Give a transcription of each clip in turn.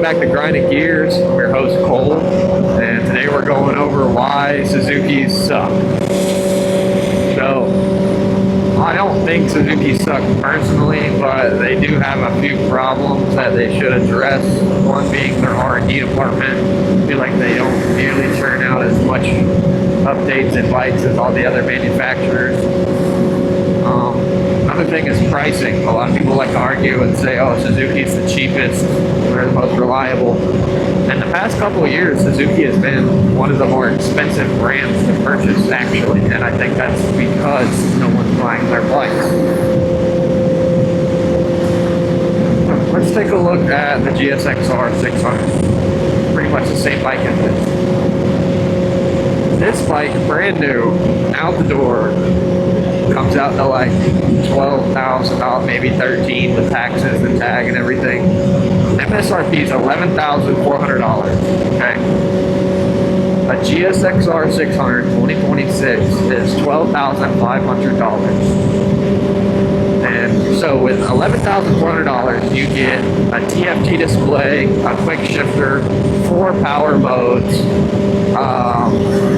back to Grinding Gears. I'm your host Cole, and today we're going over why Suzukis suck. So, I don't think Suzuki suck personally, but they do have a few problems that they should address. One being their R&D department. I feel like they don't nearly churn out as much updates and bikes as all the other manufacturers. Another thing is pricing. A lot of people like to argue and say, oh, Suzuki's the cheapest, they're the most reliable. In the past couple of years, Suzuki has been one of the more expensive brands to purchase, actually, and I think that's because no one's buying their bikes. Let's take a look at the GSXR 600. Pretty much the same bike as this. This bike, brand new, out the door, comes out to like $12,000, maybe $13,000 with taxes and tag and everything. MSRP is $11,400. Okay. A GSXR 600 2026 is $12,500. And so with $11,400, you get a TFT display, a quick shifter, 4 power modes,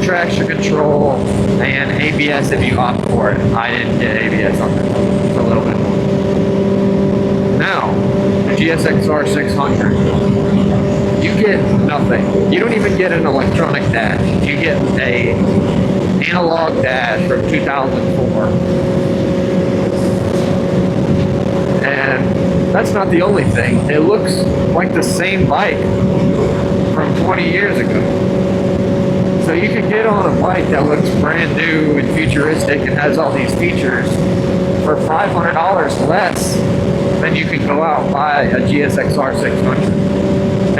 traction control, and ABS if you opt for it. I didn't get ABS on this. It's a little bit more. Now, the GSXR 600, you get nothing. You don't even get an electronic dash. You get a analog dash from 2004. And that's not the only thing. It looks like the same bike from 20 years ago. So you can get on a bike that looks brand new and futuristic and has all these features for $500 less than you can go out and buy a GSXR 600.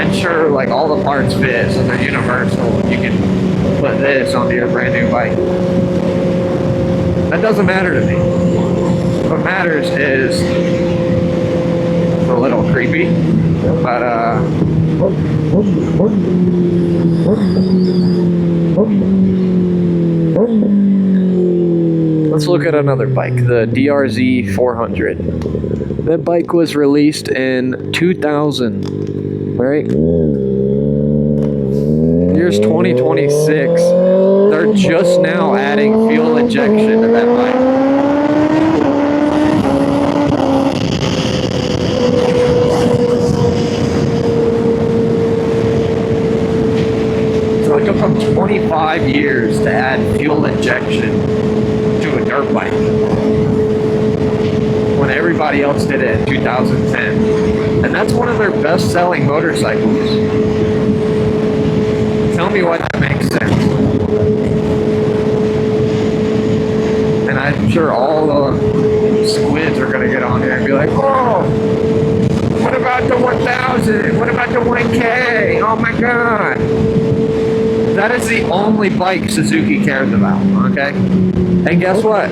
And sure, like all the parts fit, so they're universal. You can put this onto your brand new bike. That doesn't matter to me. What matters is it's a little creepy, but let's look at another bike, the DRZ 400. That bike was released in 2000, right? Here's 2026. They're just now adding fuel injection to that bike. So it took them 25 years to add fuel injection to a dirt bike, when everybody else did it in 2010. And that's one of their best-selling motorcycles. Tell me why that makes sense. And I'm sure all the squids are going to get on here and be like, oh, what about the 1000? What about the 1K? Oh my god. That is the only bike Suzuki cares about, okay? And guess what?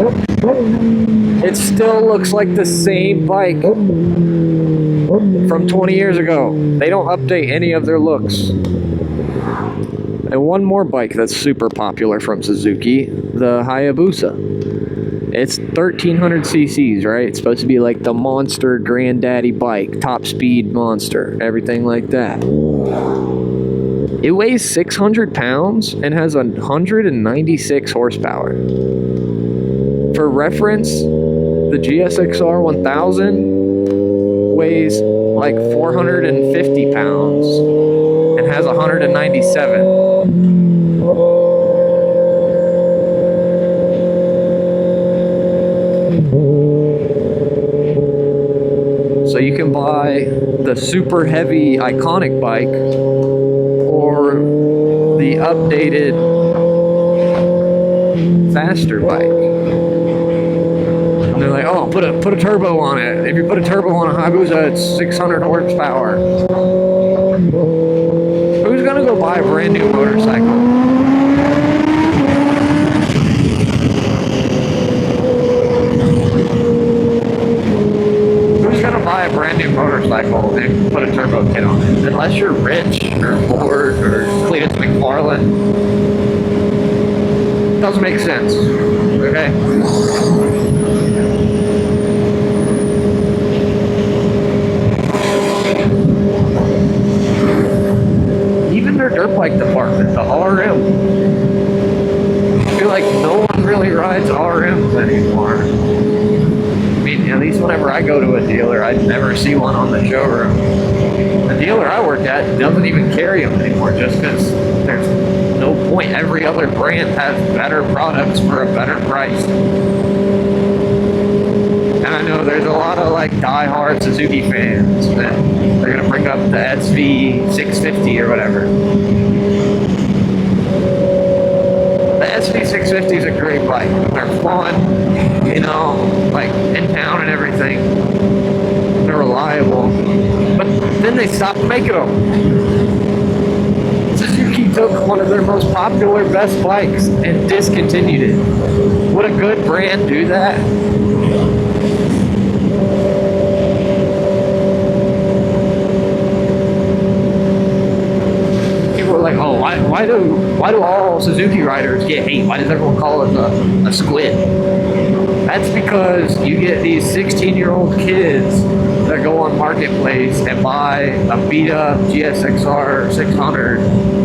It still looks like the same bike from 20 years ago. They don't update any of their looks. And one more bike that's super popular from Suzuki, the Hayabusa. It's 1300 cc's, right? It's supposed to be like the monster granddaddy bike, top speed monster, everything like that. It weighs 600 pounds and has 196 horsepower. For reference, the GSXR 1000 weighs like 450 pounds and has 197. So you can buy the super heavy iconic bike or the updated faster bike. And they're like, oh, put a turbo on it. If you put a turbo on a Hayabusa, it's 600 horsepower. Who's gonna go buy a brand new motorcycle? Who's gonna buy a brand new motorcycle and put a turbo kit on it? Unless you're rich or Ford or Cletus McFarlane. Doesn't make sense. Okay? The RM. I feel like no one really rides RMs anymore. I mean, at least whenever I go to a dealer, I never see one on the showroom. The dealer I work at doesn't even carry them anymore just because there's no point. Every other brand has better products for a better price. And I know there's a lot of like die-hard Suzuki fans that they're going to bring up the SV 650 or whatever. The SV 650 is a great bike. They're fun, you know, like in town and everything. They're reliable. But then they stopped making them. Suzuki took one of their most popular best bikes and discontinued it. Would a good brand do that? People are like, oh, why do all Suzuki riders get hate? Why does everyone call it a squid? That's because you get these 16-year-old kids that go on Marketplace and buy a beat-up GSXR 600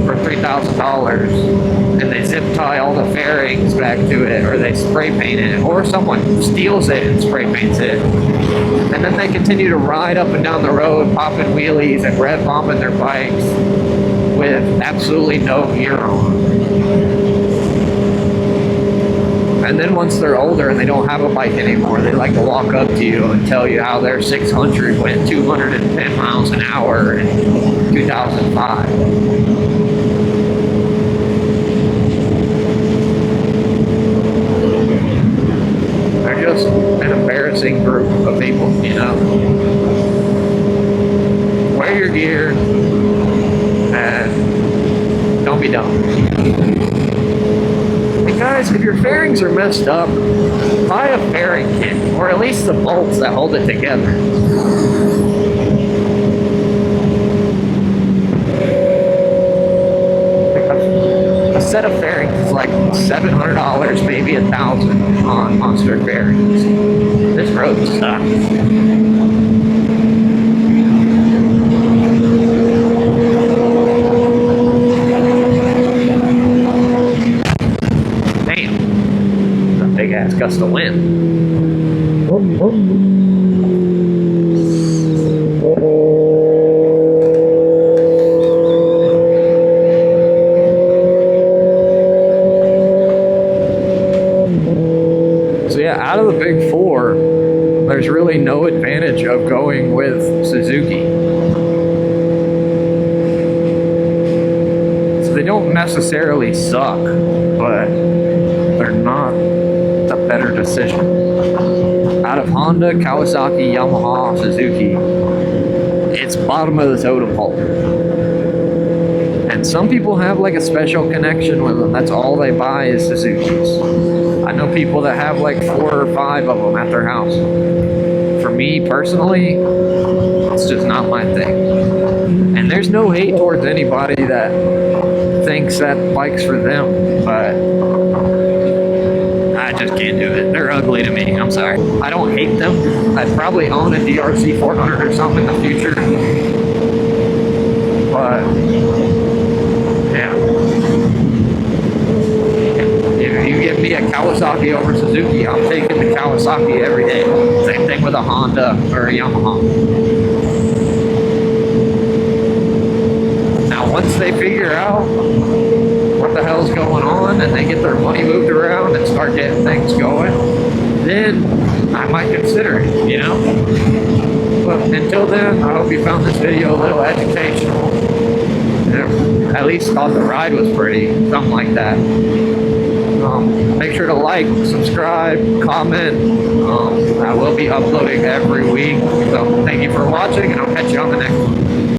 for $3,000, and they zip tie all the fairings back to it, or they spray paint it, or someone steals it and spray paints it, and then they continue to ride up and down the road, popping wheelies and rev bombing their bikes with absolutely no gear on. And then once they're older and they don't have a bike anymore, they like to walk up to you and tell you how their 600 went 210 miles an hour in 2005. They're just an embarrassing group of people, you know. Wear your gear and don't be dumb. Guys, if your fairings are messed up, buy a fairing kit, or at least the bolts that hold it together. A set of fairings is like $700, maybe $1,000 on Monster Fairings. This road sucks. Big ass gust of wind. So yeah, out of the big four, there's really no advantage of going with Suzuki. So they don't necessarily suck, but they're not a better decision. Out of Honda, Kawasaki, Yamaha, Suzuki, it's bottom of the totem pole. And some people have like a special connection with them. That's all they buy is Suzukis. I know people that have like 4 or 5 of them at their house. For me personally, it's just not my thing. And there's no hate towards anybody that thinks that bike's for them, but I just can't do it. They're ugly to me. I'm sorry. I don't hate them. I'd probably own a DRC 400 or something in the future. But, yeah. If you give me a Kawasaki over Suzuki, I'm taking the Kawasaki every day. Same thing with a Honda or a Yamaha. Now, once they figure out what the hell's going on and they get their money moved around and start getting things going, then I might consider it, you know. But until then, I hope you found this video a little educational. At least thought the ride was pretty, something like that. Make sure to like, subscribe, comment. I will be uploading every week. So thank you for watching, and I'll catch you on the next one.